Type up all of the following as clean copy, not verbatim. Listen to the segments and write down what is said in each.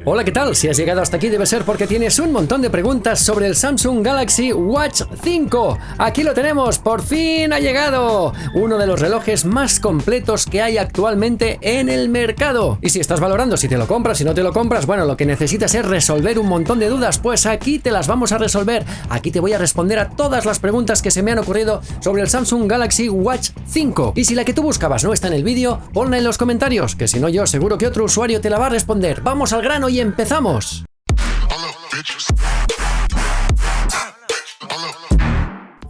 Hola, ¿qué tal? Si has llegado hasta aquí debe ser porque tienes un montón de preguntas sobre el Samsung Galaxy Watch 5. Aquí lo tenemos, por fin ha llegado. Uno de los relojes más completos que hay actualmente en el mercado. Y si estás valorando si te lo compras, si no te lo compras, bueno, lo que necesitas es resolver un montón de dudas, pues aquí te las vamos a resolver. Aquí te voy a responder a todas las preguntas que se me han ocurrido sobre el Samsung Galaxy Watch 5. Y si la que tú buscabas no está en el vídeo, ponla en los comentarios, que si no yo seguro que otro usuario te la va a responder. Vamos al grano y empezamos.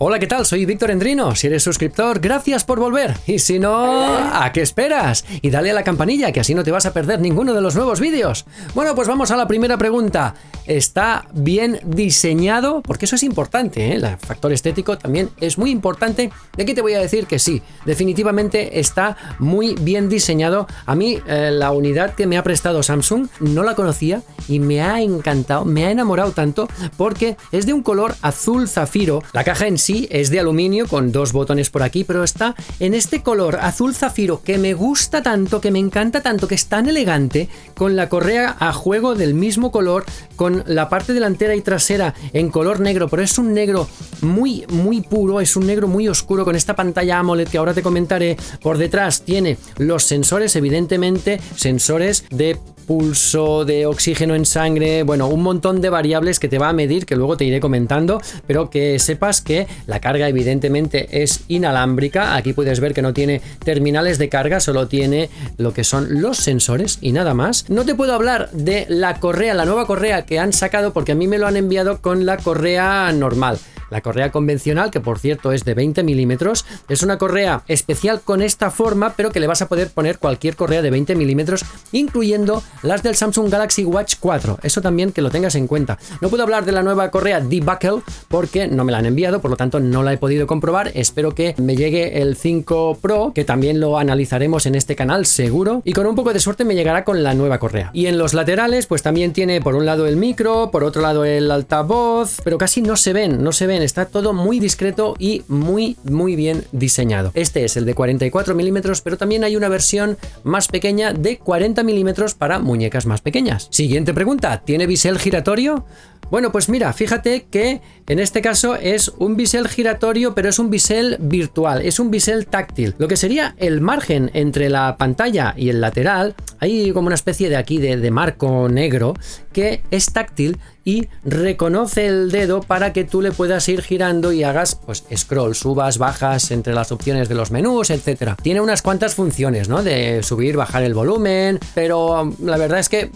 Hola, ¿qué tal? Soy Víctor Endrino. Si eres suscriptor, gracias por volver. Y si no, ¿a qué esperas? Y dale a la campanilla, que así no te vas a perder ninguno de los nuevos vídeos. Bueno, pues vamos a la primera pregunta. ¿Está bien diseñado? Porque eso es importante, ¿eh? El factor estético también es muy importante. Y aquí te voy a decir que sí, definitivamente está muy bien diseñado. A mí, la unidad que me ha prestado Samsung no la conocía y me ha encantado, me ha enamorado tanto porque es de un color azul zafiro. La caja en sí es de aluminio con dos botones por aquí, pero está en este color azul zafiro que me gusta tanto, que me encanta tanto, que es tan elegante, con la correa a juego del mismo color, con la parte delantera y trasera en color negro, pero es un negro muy puro, es un negro muy oscuro con esta pantalla AMOLED que ahora te comentaré. Por detrás tiene los sensores, evidentemente, sensores de pulso, de oxígeno en sangre, bueno, un montón de variables que te va a medir, que luego te iré comentando, pero que sepas que la carga evidentemente es inalámbrica. Aquí puedes ver que no tiene terminales de carga, solo tiene lo que son los sensores y nada más. No te puedo hablar de la correa, la nueva correa que han sacado, porque a mí me lo han enviado con la correa normal. La correa convencional, que por cierto es de 20 milímetros, es una correa especial con esta forma, pero que le vas a poder poner cualquier correa de 20 milímetros, incluyendo las del Samsung Galaxy Watch 4. Eso también que lo tengas en cuenta. No puedo hablar de la nueva correa D-Buckle porque no me la han enviado, por lo tanto no la he podido comprobar. Espero que me llegue el 5 Pro, que también lo analizaremos en este canal seguro, y con un poco de suerte me llegará con la nueva correa. Y en los laterales pues también tiene por un lado el micro, por otro lado el altavoz, pero casi no se ven. Está todo muy discreto y muy bien diseñado. Este es el de 44 milímetros, pero también hay una versión más pequeña de 40 milímetros para muñecas más pequeñas. Siguiente pregunta, ¿tiene bisel giratorio? Bueno, pues mira, fíjate que en este caso es un bisel giratorio, pero es un bisel virtual, es un bisel táctil. Lo que sería el margen entre la pantalla y el lateral, hay como una especie de aquí de marco negro que es táctil y reconoce el dedo para que tú le puedas ir girando y hagas pues scroll, subas, bajas entre las opciones de los menús, etcétera. Tiene unas cuantas funciones, ¿no? De subir, bajar el volumen, pero la verdad es que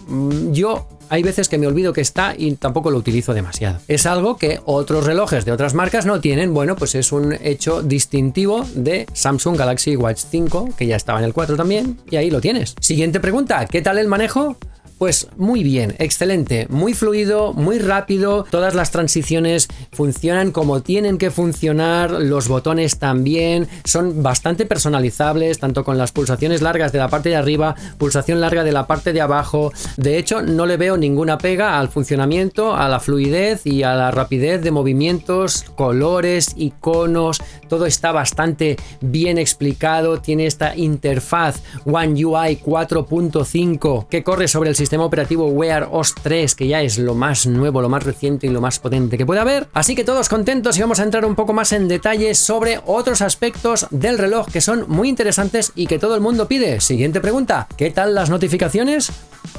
yo hay veces que me olvido que está y tampoco lo utilizo demasiado. Es algo que otros relojes de otras marcas no tienen. Bueno, pues es un hecho distintivo de Samsung Galaxy Watch 5, que ya estaba en el 4 también, y ahí lo tienes. Siguiente pregunta, ¿qué tal el manejo? Pues muy bien, excelente, muy fluido, muy rápido, todas las transiciones funcionan como tienen que funcionar, los botones también, son bastante personalizables, tanto con las pulsaciones largas de la parte de arriba, pulsación larga de la parte de abajo. De hecho, no le veo ninguna pega al funcionamiento, a la fluidez y a la rapidez de movimientos, colores, iconos, todo está bastante bien explicado. Tiene esta interfaz One UI 4.5 que corre sobre el sistema operativo Wear OS 3, que ya es lo más nuevo, lo más reciente y lo más potente que puede haber. Así que todos contentos y vamos a entrar un poco más en detalle sobre otros aspectos del reloj que son muy interesantes y que todo el mundo pide. Siguiente pregunta, ¿qué tal las notificaciones?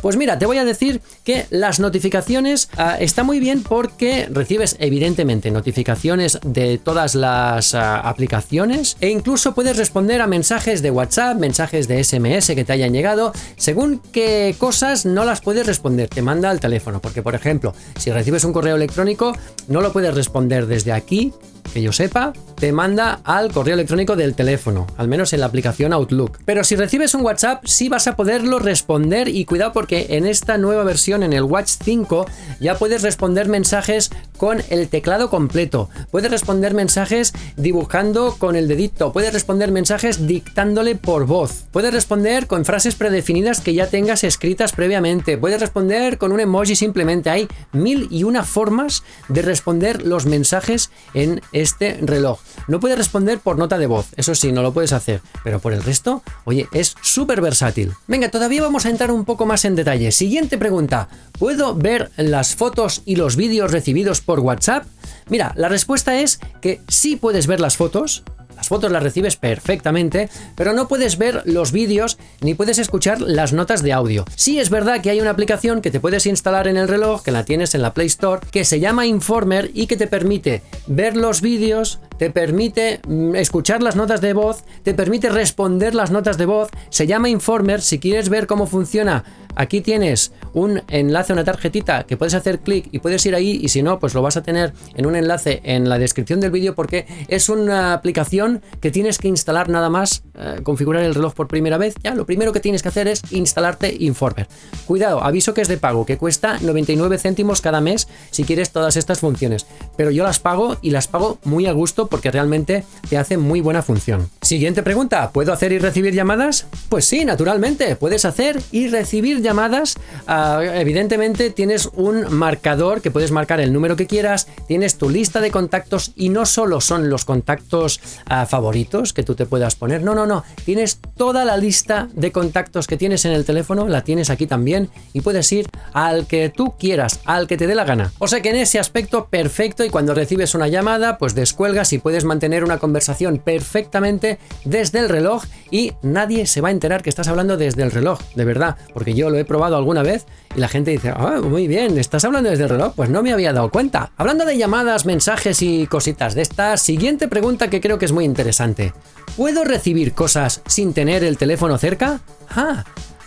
Pues mira, te voy a decir que las notificaciones está muy bien porque recibes evidentemente notificaciones de todas las aplicaciones e incluso puedes responder a mensajes de WhatsApp, mensajes de SMS que te hayan llegado. Según qué cosas no las puedes responder, te manda al teléfono, porque por ejemplo, si recibes un correo electrónico no lo puedes responder desde aquí, que yo sepa, te manda al correo electrónico del teléfono, al menos en la aplicación Outlook. Pero si recibes un WhatsApp, sí vas a poderlo responder, y cuidado porque en esta nueva versión, en el Watch 5, ya puedes responder mensajes con el teclado completo, puedes responder mensajes dibujando con el dedito, puedes responder mensajes dictándole por voz, puedes responder con frases predefinidas que ya tengas escritas previamente, puedes responder con un emoji simplemente. Hay 1001 formas de responder los mensajes en este reloj. No puedes responder por nota de voz, eso sí, no lo puedes hacer, pero por el resto, oye, es súper versátil. Venga, todavía vamos a entrar un poco más en detalle. Siguiente pregunta, ¿puedo ver las fotos y los vídeos recibidos por WhatsApp? Mira, la respuesta es que sí puedes ver las fotos. Las fotos las recibes perfectamente, pero no puedes ver los vídeos ni puedes escuchar las notas de audio. Sí es verdad que hay una aplicación que te puedes instalar en el reloj, que la tienes en la Play Store, que se llama Informer y que te permite ver los vídeos, te permite escuchar las notas de voz, te permite responder las notas de voz. Se llama Informer. Si quieres ver cómo funciona, aquí tienes un enlace, una tarjetita que puedes hacer clic y puedes ir ahí, y si no, pues lo vas a tener en un enlace en la descripción del vídeo, porque es una aplicación que tienes que instalar nada más, configurar el reloj por primera vez. Ya lo primero que tienes que hacer es instalarte Informer. Cuidado, aviso que es de pago, que cuesta 99 céntimos cada mes si quieres todas estas funciones, pero yo las pago y las pago muy a gusto porque realmente te hace muy buena función. Siguiente pregunta, ¿puedo hacer y recibir llamadas? Pues sí, naturalmente, puedes hacer y recibir llamadas. Evidentemente tienes un marcador que puedes marcar el número que quieras, tienes tu lista de contactos y no solo son los contactos favoritos que tú te puedas poner, no, tienes toda la lista de contactos que tienes en el teléfono, la tienes aquí también, y puedes ir al que tú quieras, al que te dé la gana. O sea que en ese aspecto perfecto, y cuando recibes una llamada pues descuelgas y puedes mantener una conversación perfectamente desde el reloj y nadie se va a enterar que estás hablando desde el reloj, de verdad, porque yo lo he probado alguna vez y la gente dice, muy bien, ¿estás hablando desde el reloj? Pues no me había dado cuenta. Hablando de llamadas, mensajes y cositas de esta, siguiente pregunta que creo que es muy interesante. ¿Puedo recibir cosas sin tener el teléfono cerca?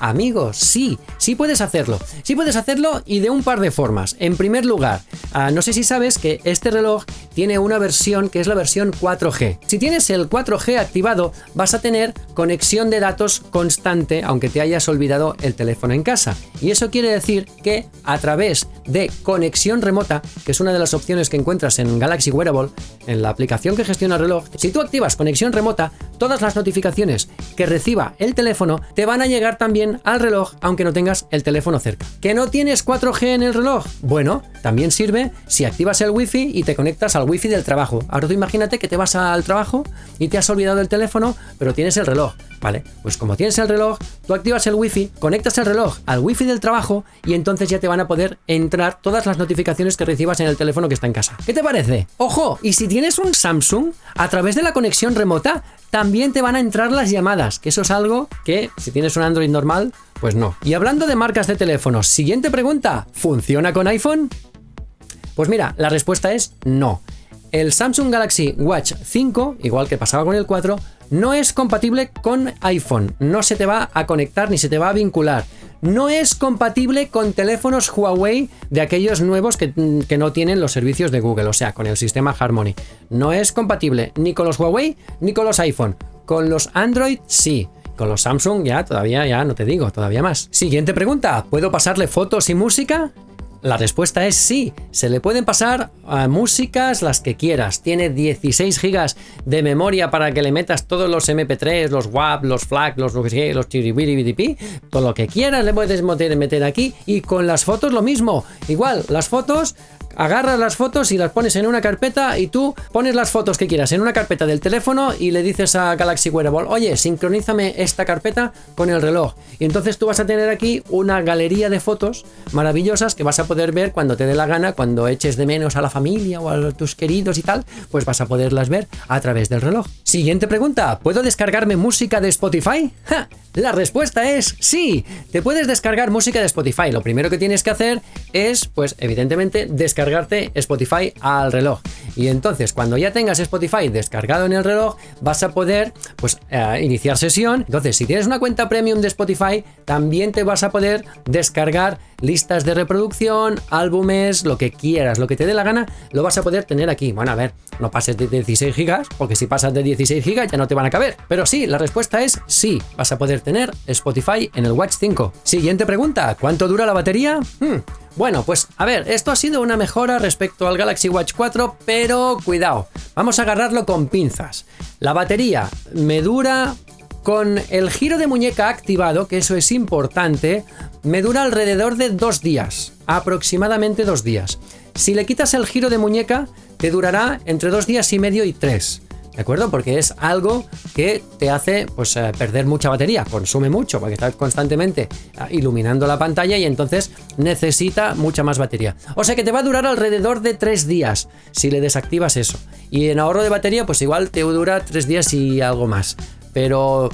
Amigos, sí puedes hacerlo. Sí puedes hacerlo, y de un par de formas. En primer lugar, no sé si sabes que este reloj tiene una versión que es la versión 4G. Si tienes el 4G activado, vas a tener conexión de datos constante, aunque te hayas olvidado el teléfono en casa. Y eso quiere decir que a través de conexión remota, que es una de las opciones que encuentras en Galaxy Wearable, en la aplicación que gestiona el reloj, si tú activas conexión remota, todas las notificaciones que reciba el teléfono te van a llegar también al reloj, aunque no tengas el teléfono cerca. ¿Que no tienes 4G en el reloj? Bueno, también sirve si activas el wifi y te conectas al wifi del trabajo. Ahora tú imagínate que te vas al trabajo y te has olvidado el teléfono, pero tienes el reloj. Vale, pues como tienes el reloj, tú activas el wifi, conectas el reloj al wifi del trabajo y entonces ya te van a poder entrar todas las notificaciones que recibas en el teléfono que está en casa. ¿Qué te parece? ¡Ojo! Y si tienes un Samsung, a través de la conexión remota también te van a entrar las llamadas, que eso es algo que si tienes un Android normal, pues no. Y hablando de marcas de teléfonos, siguiente pregunta, ¿funciona con iPhone? Pues mira, la respuesta es no. El Samsung Galaxy Watch 5, igual que pasaba con el 4, no es compatible con iPhone, no se te va a conectar ni se te va a vincular. No es compatible con teléfonos Huawei de aquellos nuevos que no tienen los servicios de Google, o sea, con el sistema Harmony. No es compatible ni con los Huawei ni con los iPhone. Con los Android sí. Con los Samsung ya no te digo, todavía más. Siguiente pregunta, ¿puedo pasarle fotos y música? La respuesta es sí, se le pueden pasar músicas las que quieras. Tiene 16 GB de memoria para que le metas todos los MP3, los WAV, los FLAC, los chiribiribiripi, todo lo que quieras le puedes meter aquí. Y con las fotos lo mismo, igual, las fotos, agarras las fotos y las pones en una carpeta y tú pones las fotos que quieras en una carpeta del teléfono y le dices a Galaxy Wearable, oye, sincronízame esta carpeta con el reloj. Y entonces tú vas a tener aquí una galería de fotos maravillosas que vas a poder ver cuando te dé la gana, cuando eches de menos a la familia o a tus queridos y tal, pues vas a poderlas ver a través del reloj. Siguiente pregunta, ¿puedo descargarme música de Spotify? La respuesta es sí, te puedes descargar música de Spotify. Lo primero que tienes que hacer es, pues evidentemente, descargarte Spotify al reloj. Y entonces, cuando ya tengas Spotify descargado en el reloj, vas a poder, pues, iniciar sesión. Entonces, si tienes una cuenta premium de Spotify, también te vas a poder descargar listas de reproducción, álbumes, lo que quieras, lo que te dé la gana, lo vas a poder tener aquí. Bueno, a ver, no pases de 16 GB, porque si pasas de 16 GB ya no te van a caber. Pero sí, la respuesta es sí, vas a poder tener Spotify en el Watch 5. Siguiente pregunta, ¿cuánto dura la batería? Bueno, pues a ver, esto ha sido una mejora respecto al Galaxy Watch 4, pero cuidado, vamos a agarrarlo con pinzas. La batería me dura, con el giro de muñeca activado, que eso es importante, me dura alrededor de 2 días, aproximadamente 2 días. Si le quitas el giro de muñeca, te durará entre 2 días y medio y 3. ¿De acuerdo? Porque es algo que te hace pues, perder mucha batería, consume mucho, porque estás constantemente iluminando la pantalla y entonces necesita mucha más batería. O sea que te va a durar alrededor de 3 días si le desactivas eso. Y en ahorro de batería, pues igual te dura 3 días y algo más. Pero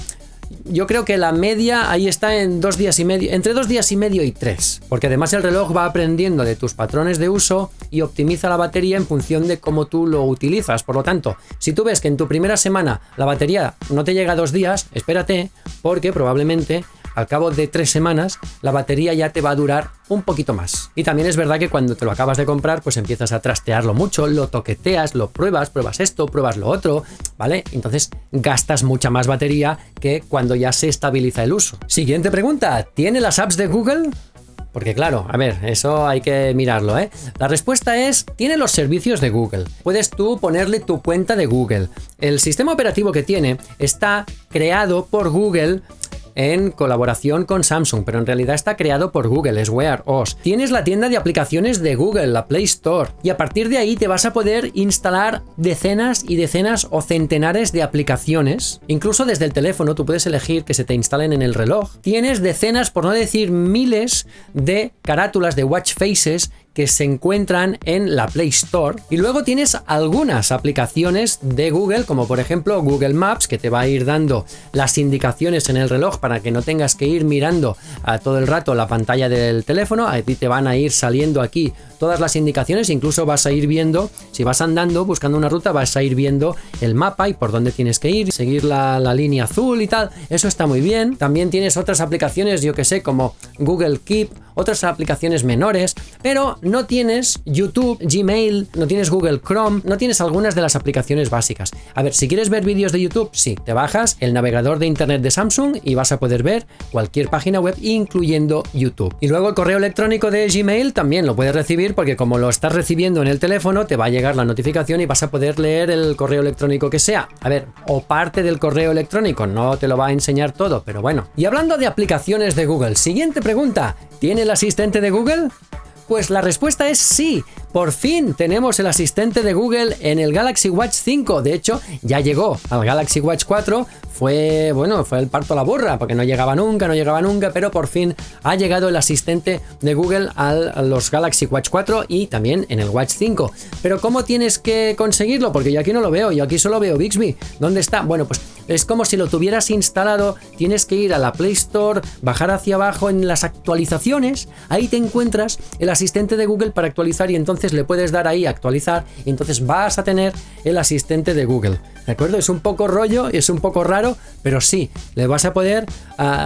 yo creo que la media ahí está en 2 días y medio, entre 2 días y medio y 3, porque además el reloj va aprendiendo de tus patrones de uso y optimiza la batería en función de cómo tú lo utilizas. Por lo tanto, si tú ves que en tu primera semana la batería no te llega a 2 días, espérate, porque probablemente al cabo de 3 semanas la batería ya te va a durar un poquito más. Y también es verdad que cuando te lo acabas de comprar, pues empiezas a trastearlo mucho, lo toqueteas, lo pruebas esto, pruebas lo otro, ¿vale? Entonces gastas mucha más batería que cuando ya se estabiliza el uso. Siguiente pregunta, ¿tiene las apps de Google? Porque claro, a ver, eso hay que mirarlo, ¿eh? La respuesta es, tiene los servicios de Google. Puedes tú ponerle tu cuenta de Google. El sistema operativo que tiene está creado por Google en colaboración con Samsung, pero en realidad está creado por Google, es Wear OS. Tienes la tienda de aplicaciones de Google, la Play Store, y a partir de ahí te vas a poder instalar decenas y decenas o centenares de aplicaciones. Incluso desde el teléfono tú puedes elegir que se te instalen en el reloj. Tienes decenas, por no decir miles, de carátulas de watch faces que se encuentran en la Play Store. Y luego tienes algunas aplicaciones de Google, como por ejemplo Google Maps, que te va a ir dando las indicaciones en el reloj para que no tengas que ir mirando a todo el rato la pantalla del teléfono. A ti te van a ir saliendo aquí todas las indicaciones, incluso vas a ir viendo, si vas andando buscando una ruta, vas a ir viendo el mapa y por dónde tienes que ir, seguir la línea azul y tal. Eso está muy bien. También tienes otras aplicaciones, yo que sé, como Google Keep, otras aplicaciones menores, pero no tienes YouTube, Gmail, no tienes Google Chrome, no tienes algunas de las aplicaciones básicas. A ver, si quieres ver vídeos de YouTube, sí, te bajas el navegador de internet de Samsung y vas a poder ver cualquier página web, incluyendo YouTube. Y luego el correo electrónico de Gmail también lo puedes recibir, porque como lo estás recibiendo en el teléfono, te va a llegar la notificación y vas a poder leer el correo electrónico que sea. A ver, o parte del correo electrónico, no te lo va a enseñar todo, pero bueno. Y hablando de aplicaciones de Google, siguiente pregunta, ¿tiene el asistente de Google? Pues la respuesta es sí. Por fin tenemos el asistente de Google en el Galaxy Watch 5. De hecho, ya llegó al Galaxy Watch 4. Fue el parto a la burra, porque no llegaba nunca, pero por fin ha llegado el asistente de Google a los Galaxy Watch 4 y también en el Watch 5. Pero ¿cómo tienes que conseguirlo? Porque yo aquí no lo veo, yo aquí solo veo Bixby. ¿Dónde está? Bueno, pues es como si lo tuvieras instalado, tienes que ir a la Play Store, bajar hacia abajo en las actualizaciones, ahí te encuentras el asistente de Google para actualizar y entonces le puedes dar ahí a actualizar y entonces vas a tener el asistente de Google. ¿De acuerdo? Es un poco rollo, es un poco raro, pero sí, le vas a poder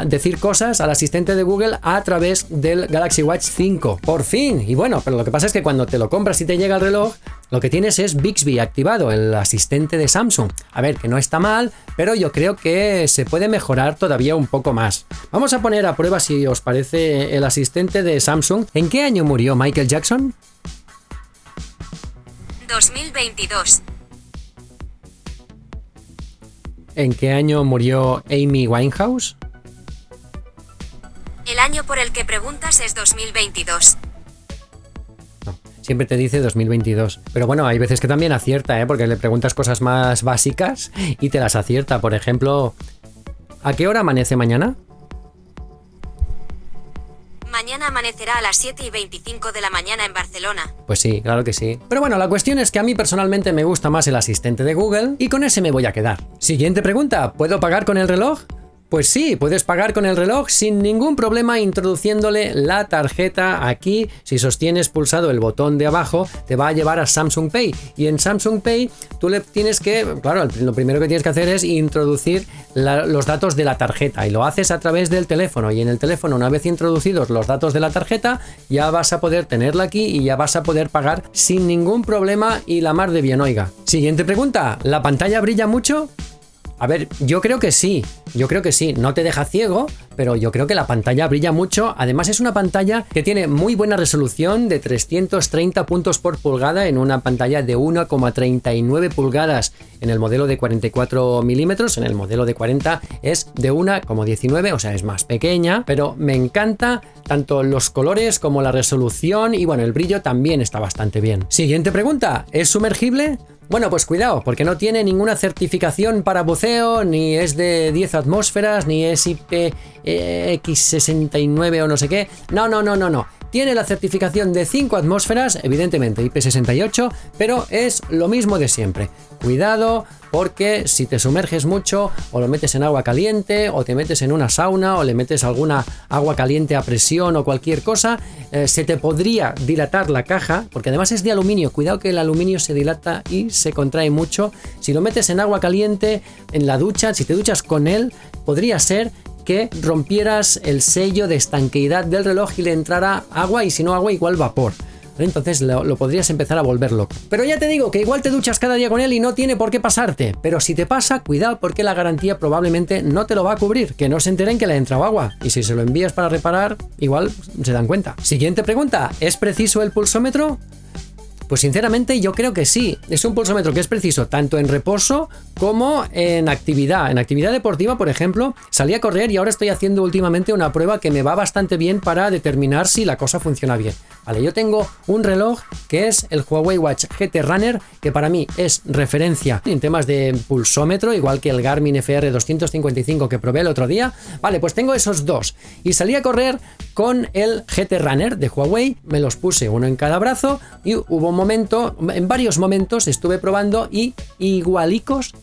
decir cosas al asistente de Google a través del Galaxy Watch 5. Por fin. Y bueno, pero lo que pasa es que cuando te lo compras y te llega el reloj, lo que tienes es Bixby activado, el asistente de Samsung. A ver, que no está mal, pero yo creo que se puede mejorar todavía un poco más. Vamos a poner a prueba, si os parece, el asistente de Samsung. ¿En qué año murió Michael Jackson? 2022. ¿En qué año murió Amy Winehouse? El año por el que preguntas es 2022. No, siempre te dice 2022. Pero bueno, hay veces que también acierta, porque le preguntas cosas más básicas y te las acierta. Por ejemplo, ¿a qué hora amanece mañana? Mañana amanecerá a las 7:25 de la mañana en Barcelona. Pues sí, claro que sí. Pero bueno, la cuestión es que a mí personalmente me gusta más el asistente de Google y con ese me voy a quedar. Siguiente pregunta, ¿puedo pagar con el reloj? Pues sí, puedes pagar con el reloj sin ningún problema introduciéndole la tarjeta aquí. Si sostienes pulsado el botón de abajo, te va a llevar a Samsung Pay. Y en Samsung Pay tú le tienes que, claro, lo primero que tienes que hacer es introducir los datos de la tarjeta. Y lo haces a través del teléfono. Y en el teléfono, una vez introducidos los datos de la tarjeta, ya vas a poder tenerla aquí y ya vas a poder pagar sin ningún problema y la mar de bien, oiga. Siguiente pregunta, ¿la pantalla brilla mucho? A ver, yo creo que sí, no te deja ciego, pero yo creo que la pantalla brilla mucho. Además es una pantalla que tiene muy buena resolución de 330 puntos por pulgada en una pantalla de 1,39 pulgadas en el modelo de 44 milímetros, en el modelo de 40 es de 1,19, o sea, es más pequeña, pero me encanta tanto los colores como la resolución y bueno, el brillo también está bastante bien. Siguiente pregunta, ¿es sumergible? Bueno, pues cuidado, porque no tiene ninguna certificación para buceo, ni es de 10 atmósferas, ni es IPX69 o no sé qué. No. Tiene la certificación de 5 atmósferas, evidentemente IP68, pero es lo mismo de siempre. Cuidado, porque si te sumerges mucho, o lo metes en agua caliente, o te metes en una sauna, o le metes alguna agua caliente a presión o cualquier cosa, se te podría dilatar la caja, porque además es de aluminio. Cuidado que el aluminio se dilata y se contrae mucho. Si lo metes en agua caliente, en la ducha, si te duchas con él, podría ser que rompieras el sello de estanqueidad del reloj y le entrara agua, y si no agua, igual vapor. Entonces lo podrías empezar a volver loco. Pero ya te digo que igual te duchas cada día con él y no tiene por qué pasarte. Pero si te pasa, cuidado, porque la garantía probablemente no te lo va a cubrir. Que no se enteren que le ha entrado agua. Y si se lo envías para reparar, igual se dan cuenta. Siguiente pregunta, ¿es preciso el pulsómetro? Pues sinceramente yo creo que sí. Es un pulsómetro que es preciso tanto en reposo como en actividad. En actividad deportiva, por ejemplo, salí a correr y ahora estoy haciendo últimamente una prueba que me va bastante bien para determinar si la cosa funciona bien. Vale, yo tengo un reloj que es el Huawei Watch GT Runner, que para mí es referencia en temas de pulsómetro, igual que el Garmin FR 255 que probé el otro día. Vale, pues tengo esos dos. Y salí a correr con el GT Runner de Huawei, me los puse uno en cada brazo y hubo un momento, en varios momentos estuve probando y igualicos.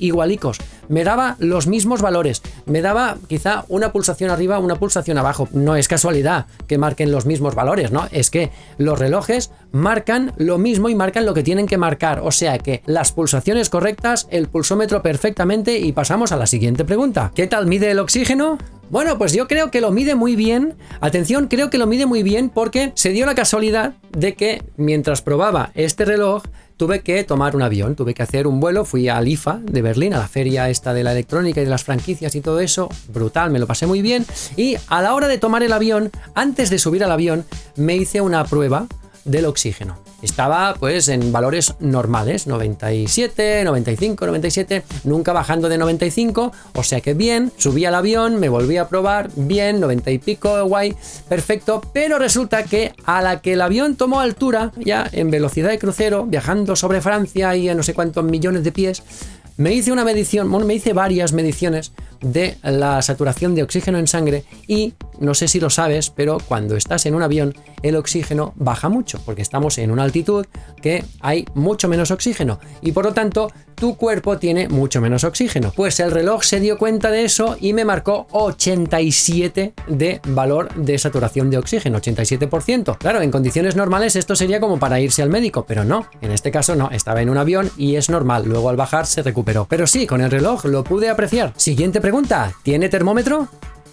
Me daba los mismos valores, me daba quizá una pulsación arriba, una pulsación abajo. No es casualidad que marquen los mismos valores, ¿no? Es que los relojes marcan lo mismo y marcan lo que tienen que marcar. O sea que las pulsaciones correctas, el pulsómetro perfectamente. Y pasamos a la siguiente pregunta. ¿Qué tal mide el oxígeno? Bueno, pues yo creo que lo mide muy bien. Atención, creo que lo mide muy bien porque se dio la casualidad de que mientras probaba este reloj tuve que tomar un avión, tuve que hacer un vuelo, fui al IFA de Berlín, a la feria esta de la electrónica y de las franquicias y todo eso, brutal, me lo pasé muy bien. Y a la hora de tomar el avión, antes de subir al avión, me hice una prueba del oxígeno. Estaba pues en valores normales, 97, 95, 97, nunca bajando de 95, o sea que bien, subí al avión, me volví a probar, bien, 90 y pico, guay, perfecto, pero resulta que a la que el avión tomó altura, ya en velocidad de crucero, viajando sobre Francia y a no sé cuántos millones de pies, me hice una medición, bueno, me hice varias mediciones de la saturación de oxígeno en sangre y no sé si lo sabes, pero cuando estás en un avión el oxígeno baja mucho porque estamos en una altitud que hay mucho menos oxígeno y por lo tanto tu cuerpo tiene mucho menos oxígeno. Pues el reloj se dio cuenta de eso y me marcó 87 de valor de saturación de oxígeno, 87%. Claro, en condiciones normales esto sería como para irse al médico, pero no, en este caso no, estaba en un avión y es normal, luego al bajar se recuperó. Pero sí, con el reloj lo pude apreciar. Siguiente pregunta, ¿tiene termómetro?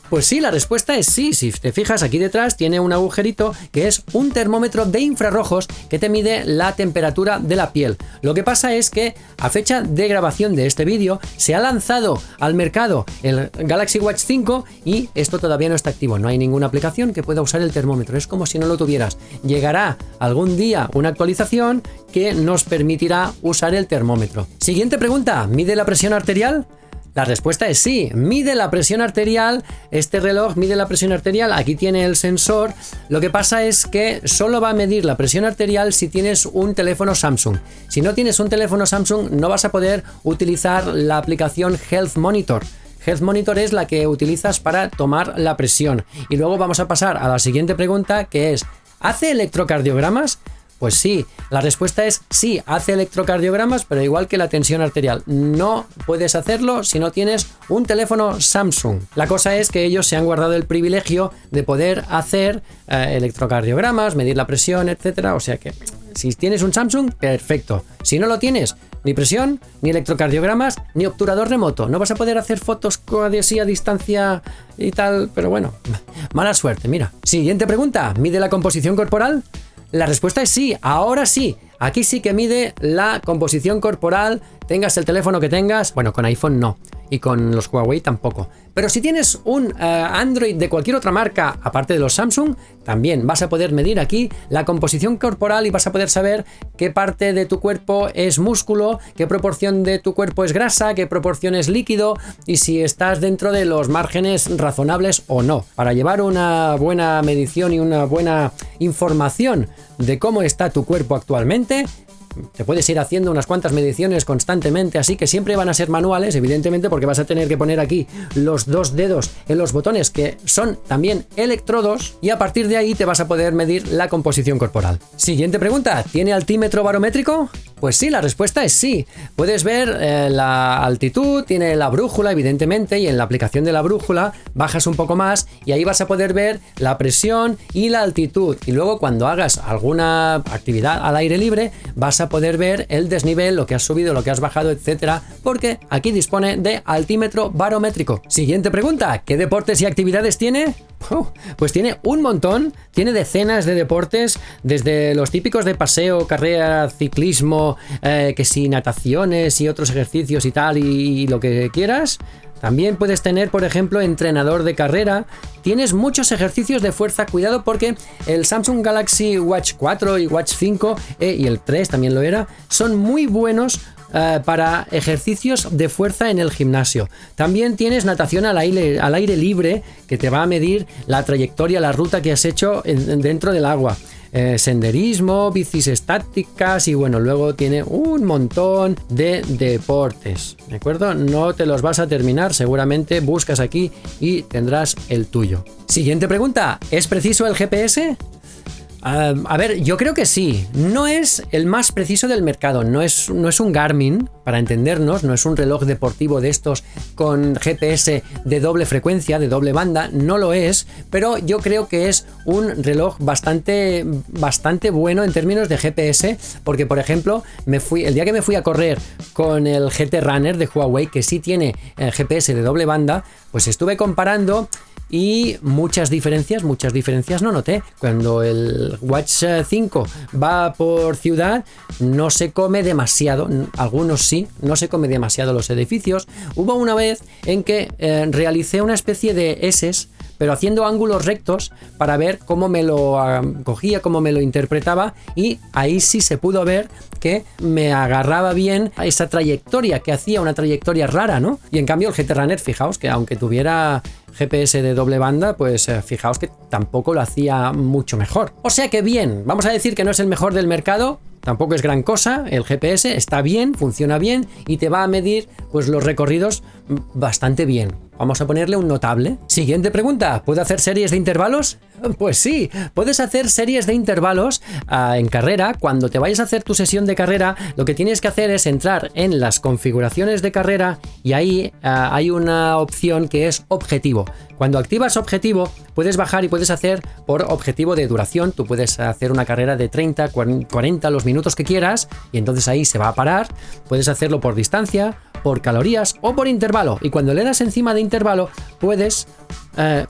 Pues sí, la respuesta es sí. Si te fijas aquí detrás tiene un agujerito que es un termómetro de infrarrojos que te mide la temperatura de la piel. Lo que pasa es que a fecha de grabación de este vídeo se ha lanzado al mercado el Galaxy Watch 5 y esto todavía no está activo. No hay ninguna aplicación que pueda usar el termómetro. Es como si no lo tuvieras. Llegará algún día una actualización que nos permitirá usar el termómetro. Siguiente pregunta, ¿mide la presión arterial? La respuesta es sí, mide la presión arterial, este reloj mide la presión arterial, aquí tiene el sensor. Lo que pasa es que solo va a medir la presión arterial si tienes un teléfono Samsung. Si no tienes un teléfono Samsung no vas a poder utilizar la aplicación Health Monitor. Health Monitor es la que utilizas para tomar la presión. Y luego vamos a pasar a la siguiente pregunta, que es, ¿hace electrocardiogramas? Pues sí, la respuesta es sí, hace electrocardiogramas, pero igual que la tensión arterial. No puedes hacerlo si no tienes un teléfono Samsung. La cosa es que ellos se han guardado el privilegio de poder hacer electrocardiogramas, medir la presión, etcétera. O sea que si tienes un Samsung, perfecto. Si no lo tienes, ni presión, ni electrocardiogramas, ni obturador remoto. No vas a poder hacer fotos así a distancia y tal, pero bueno, mala suerte, mira. Siguiente pregunta, ¿mide la composición corporal? La respuesta es sí, ahora sí. Aquí sí que mide la composición corporal, tengas el teléfono que tengas. Bueno, con iPhone no. y con los Huawei tampoco. Pero si tienes un Android de cualquier otra marca, aparte de los Samsung, también vas a poder medir aquí la composición corporal y vas a poder saber qué parte de tu cuerpo es músculo, qué proporción de tu cuerpo es grasa, qué proporción es líquido y si estás dentro de los márgenes razonables o no. Para llevar una buena medición y una buena información de cómo está tu cuerpo actualmente, te puedes ir haciendo unas cuantas mediciones constantemente, así que siempre van a ser manuales, evidentemente, porque vas a tener que poner aquí los 2 dedos en los botones que son también electrodos y a partir de ahí te vas a poder medir la composición corporal. Siguiente pregunta, ¿tiene altímetro barométrico? Pues sí, la respuesta es sí. Puedes ver la altitud, tiene la brújula evidentemente y en la aplicación de la brújula bajas un poco más y ahí vas a poder ver la presión y la altitud y luego cuando hagas alguna actividad al aire libre vas a poder ver el desnivel, lo que has subido, lo que has bajado, etcétera, porque aquí dispone de altímetro barométrico. Siguiente pregunta, ¿qué deportes y actividades tiene? Pues tiene un montón, tiene decenas de deportes, desde los típicos de paseo, carrera, ciclismo, que si nataciones y otros ejercicios y tal y lo que quieras. También puedes tener, por ejemplo, entrenador de carrera. Tienes muchos ejercicios de fuerza. Cuidado porque el Samsung Galaxy Watch 4 y Watch 5 y el 3 también lo era, son muy buenos para ejercicios de fuerza en el gimnasio. También tienes natación al aire libre que te va a medir la trayectoria, la ruta que has hecho dentro del agua. Senderismo, bicis estáticas y bueno, luego tiene un montón de deportes, ¿de acuerdo? No te los vas a terminar, seguramente buscas aquí y tendrás el tuyo. Siguiente pregunta, ¿es preciso el GPS? A ver, yo creo que sí. No es el más preciso del mercado. No es un Garmin, para entendernos. No es un reloj deportivo de estos con GPS de doble frecuencia, de doble banda. No lo es. Pero yo creo que es un reloj bastante bueno en términos de GPS. Porque, por ejemplo, el día que me fui a correr con el GT Runner de Huawei, que sí tiene GPS de doble banda, pues estuve comparando. Y muchas diferencias no noté. Cuando el Watch 5 va por ciudad, no se come demasiado, algunos sí, no se come demasiado los edificios. Hubo una vez en que realicé una especie de S, pero haciendo ángulos rectos para ver cómo me lo cogía, cómo me lo interpretaba y ahí sí se pudo ver que me agarraba bien a esa trayectoria, que hacía una trayectoria rara, ¿no? Y en cambio el GT Runner, fijaos que aunque tuviera GPS de doble banda, pues fijaos que tampoco lo hacía mucho mejor. O sea que bien, vamos a decir que no es el mejor del mercado, tampoco es gran cosa, el GPS está bien, funciona bien y te va a medir pues los recorridos bastante bien. Vamos a ponerle un notable. Siguiente pregunta, ¿puedo hacer series de intervalos? Pues sí, puedes hacer series de intervalos en carrera. Cuando te vayas a hacer tu sesión de carrera, lo que tienes que hacer es entrar en las configuraciones de carrera y ahí hay una opción que es objetivo. Cuando activas objetivo, puedes bajar y puedes hacer por objetivo de duración. Tú puedes hacer una carrera de 30, 40, los minutos que quieras y entonces ahí se va a parar. Puedes hacerlo por distancia, por calorías o por intervalo. Y cuando le das encima de intervalo, puedes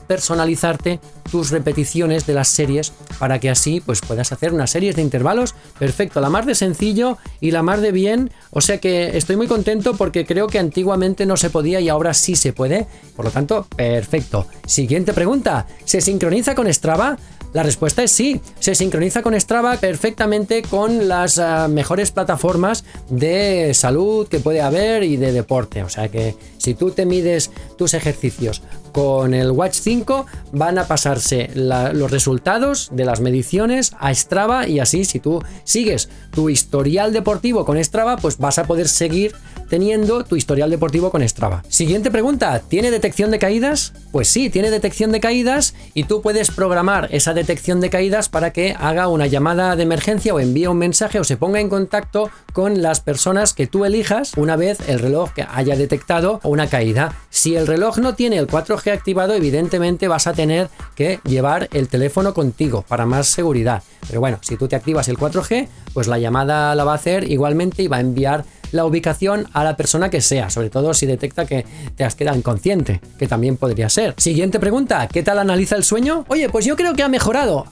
personalizarte tus repeticiones de las series para que así pues puedas hacer unas series de intervalos. Perfecto, la más de sencillo y la más de bien. O sea que estoy muy contento porque creo que antiguamente no se podía y ahora sí se puede. Por lo tanto, perfecto. Siguiente pregunta, ¿se sincroniza con Strava? La respuesta es sí, se sincroniza con Strava perfectamente con las mejores plataformas de salud que puede haber y de deporte. O sea que si tú te mides tus ejercicios con el Watch 5, van a pasarse los resultados de las mediciones a Strava y así si tú sigues tu historial deportivo con Strava, pues vas a poder seguir teniendo tu historial deportivo con Strava. Siguiente pregunta, ¿tiene detección de caídas? Pues sí, tiene detección de caídas y tú puedes programar esa detección de caídas para que haga una llamada de emergencia o envíe un mensaje o se ponga en contacto con las personas que tú elijas una vez el reloj que haya detectado una caída. Si el reloj no tiene el 4G activado, evidentemente vas a tener que llevar el teléfono contigo para más seguridad. Pero bueno, si tú te activas el 4G, pues la llamada la va a hacer igualmente y va a enviar la ubicación a la persona que sea, sobre todo si detecta que te has quedado inconsciente, que también podría ser. Siguiente pregunta, ¿qué tal analiza el sueño? Oye, pues yo creo que ha mejorado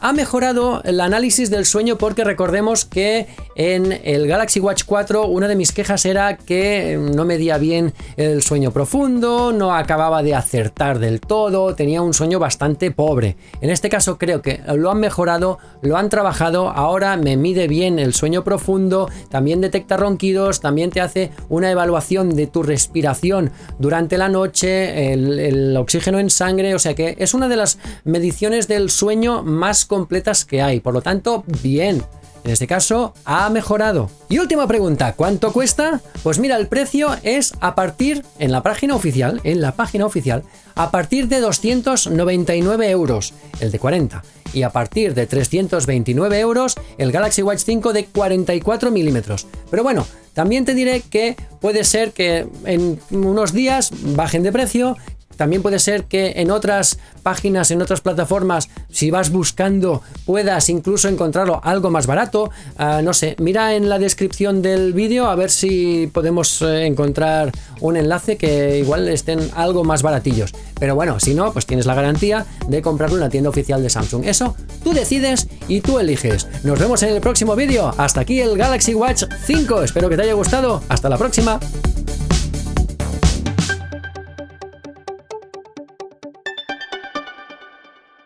el análisis del sueño, porque recordemos que en el Galaxy Watch 4 una de mis quejas era que no medía bien el sueño profundo, no acababa de acertar del todo, tenía un sueño bastante pobre. En este caso creo que lo han mejorado, lo han trabajado, ahora me mide bien el sueño profundo, también detecta ronquidos, también te hace una evaluación de tu respiración durante la noche, el oxígeno en sangre, o sea que es una de las mediciones del sueño más completas que hay, por lo tanto, bien. En este caso, ha mejorado. Y última pregunta, ¿cuánto cuesta? Pues mira, el precio es a partir, en la página oficial, a partir de 299 euros, el de 40. Y a partir de 329 euros, el Galaxy Watch 5 de 44 milímetros. Pero bueno, también te diré que puede ser que en unos días bajen de precio. También puede ser que en otras páginas, en otras plataformas, si vas buscando, puedas incluso encontrarlo algo más barato. No sé, mira en la descripción del vídeo a ver si podemos encontrar un enlace que igual estén algo más baratillos. Pero bueno, si no, pues tienes la garantía de comprarlo en la tienda oficial de Samsung. Eso, tú decides y tú eliges. Nos vemos en el próximo vídeo. Hasta aquí el Galaxy Watch 5. Espero que te haya gustado. Hasta la próxima.